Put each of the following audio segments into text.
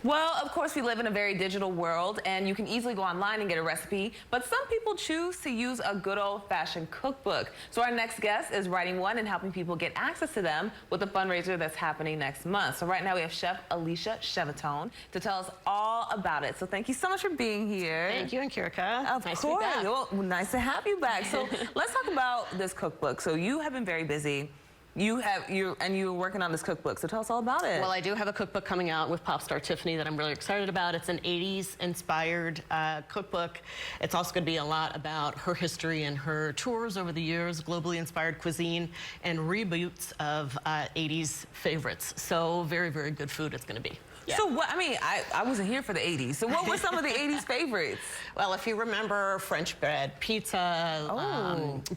Well, of course, we live in a very digital world, and you can easily go online and get a recipe, but some people choose to use a good old-fashioned cookbook. So our next guest is writing one and helping people get access to them with a fundraiser that's happening next month. So right now we have Chef Alicia Chevatone to tell us all about it. So thank you so much for being here. Thank you, and Kirika. Of nice course. To be back. Well, nice to have you back. So let's talk about this cookbook. So you have been very busy. You're working on this cookbook, so tell us all about it. Well, I do have a cookbook coming out with pop star Tiffany that I'm really excited about. It's an 80s inspired cookbook. It's also going to be a lot about her history and her tours over the years, globally inspired cuisine, and reboots of 80s favorites. So very, very good food it's going to be. Yeah. So what, I wasn't here for the 80s. So what were some of the 80s favorites? Well, if you remember French bread pizza,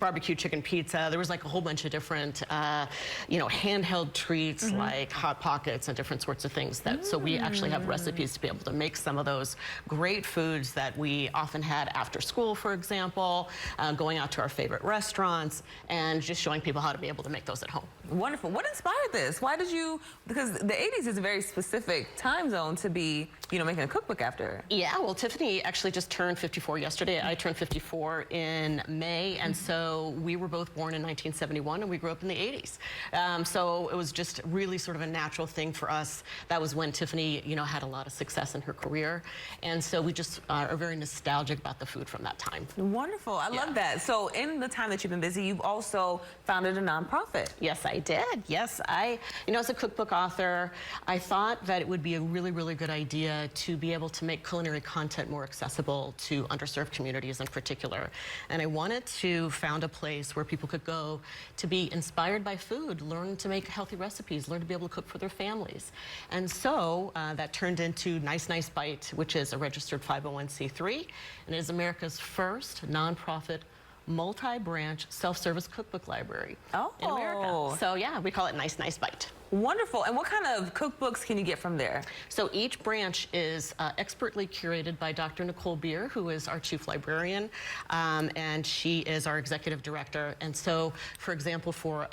barbecue chicken pizza, there was like a whole bunch of different, handheld treats like Hot Pockets and different sorts of things. So we actually have recipes to be able to make some of those great foods that we often had after school, for example, going out to our favorite restaurants and just showing people how to be able to make those at home. Wonderful. What inspired this? Why did you, because the 80s is a very specific time zone to be, making a cookbook after. Yeah, well, Tiffany actually just turned 54 yesterday. I turned 54 in May, and so we were both born in 1971, and we grew up in the 80s. So it was just really sort of a natural thing for us. That was when Tiffany, had a lot of success in her career, and so we just are very nostalgic about the food from that time. Wonderful. I love that. So in the time that you've been busy, you've also founded a nonprofit. Yes, I did. Yes, as a cookbook author, I thought that it would be a really, really good idea to be able to make culinary content more accessible to underserved communities in particular. And I wanted to found a place where people could go to be inspired by food, learn to make healthy recipes, learn to be able to cook for their families. And so that turned into Nice Nice Bite, which is a registered 501c3, and it is America's first nonprofit multi-branch self-service cookbook library in America. So yeah, we call it Nice Nice Bite. Wonderful. And what kind of cookbooks can you get from there? So each branch is expertly curated by Dr. Nicole Beer, who is our chief librarian, and she is our executive director. And so, for example, for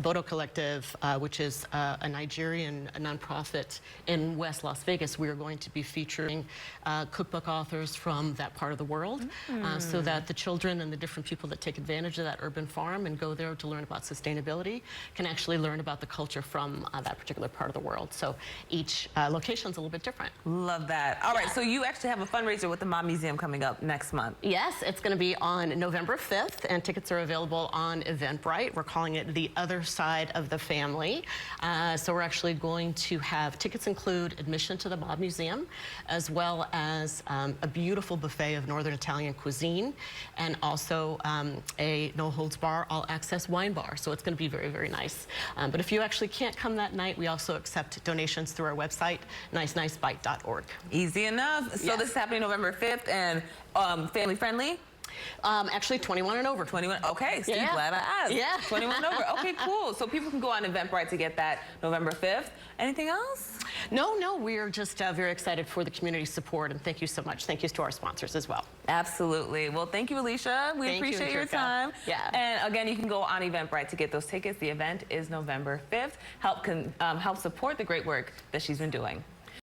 Bodo Collective, which is a Nigerian nonprofit in West Las Vegas, we are going to be featuring cookbook authors from that part of the world, so that the children and the different people that take advantage of that urban farm and go there to learn about sustainability can actually learn about the culture from that particular part of the world. So each location's a little bit different. Love that. All right, so you actually have a fundraiser with the Mom Museum coming up next month. Yes, it's going to be on November 5th, and tickets are available on Eventbrite. We're calling it The Other Side of the Family. So we're actually going to have tickets include admission to the Mom Museum, as well as a beautiful buffet of Northern Italian cuisine, and also a no-holds-bar, all-access wine bar. So it's going to be very, very nice. But if you actually can't come that night, we also accept donations through our website, nicenicebite.org. Easy enough. So yes. This is happening November 5th, and family friendly? Actually 21 and over. 21, okay, Steve, glad I asked. Yeah. 21 and over, okay, cool. So people can go on Eventbrite to get that November 5th. Anything else? No, we are just very excited for the community support, and thank you so much. Thank you to our sponsors as well. Absolutely. Well, thank you, Alicia. We appreciate your time. Yeah. And again, you can go on Eventbrite to get those tickets. The event is November 5th. Help support the great work that she's been doing.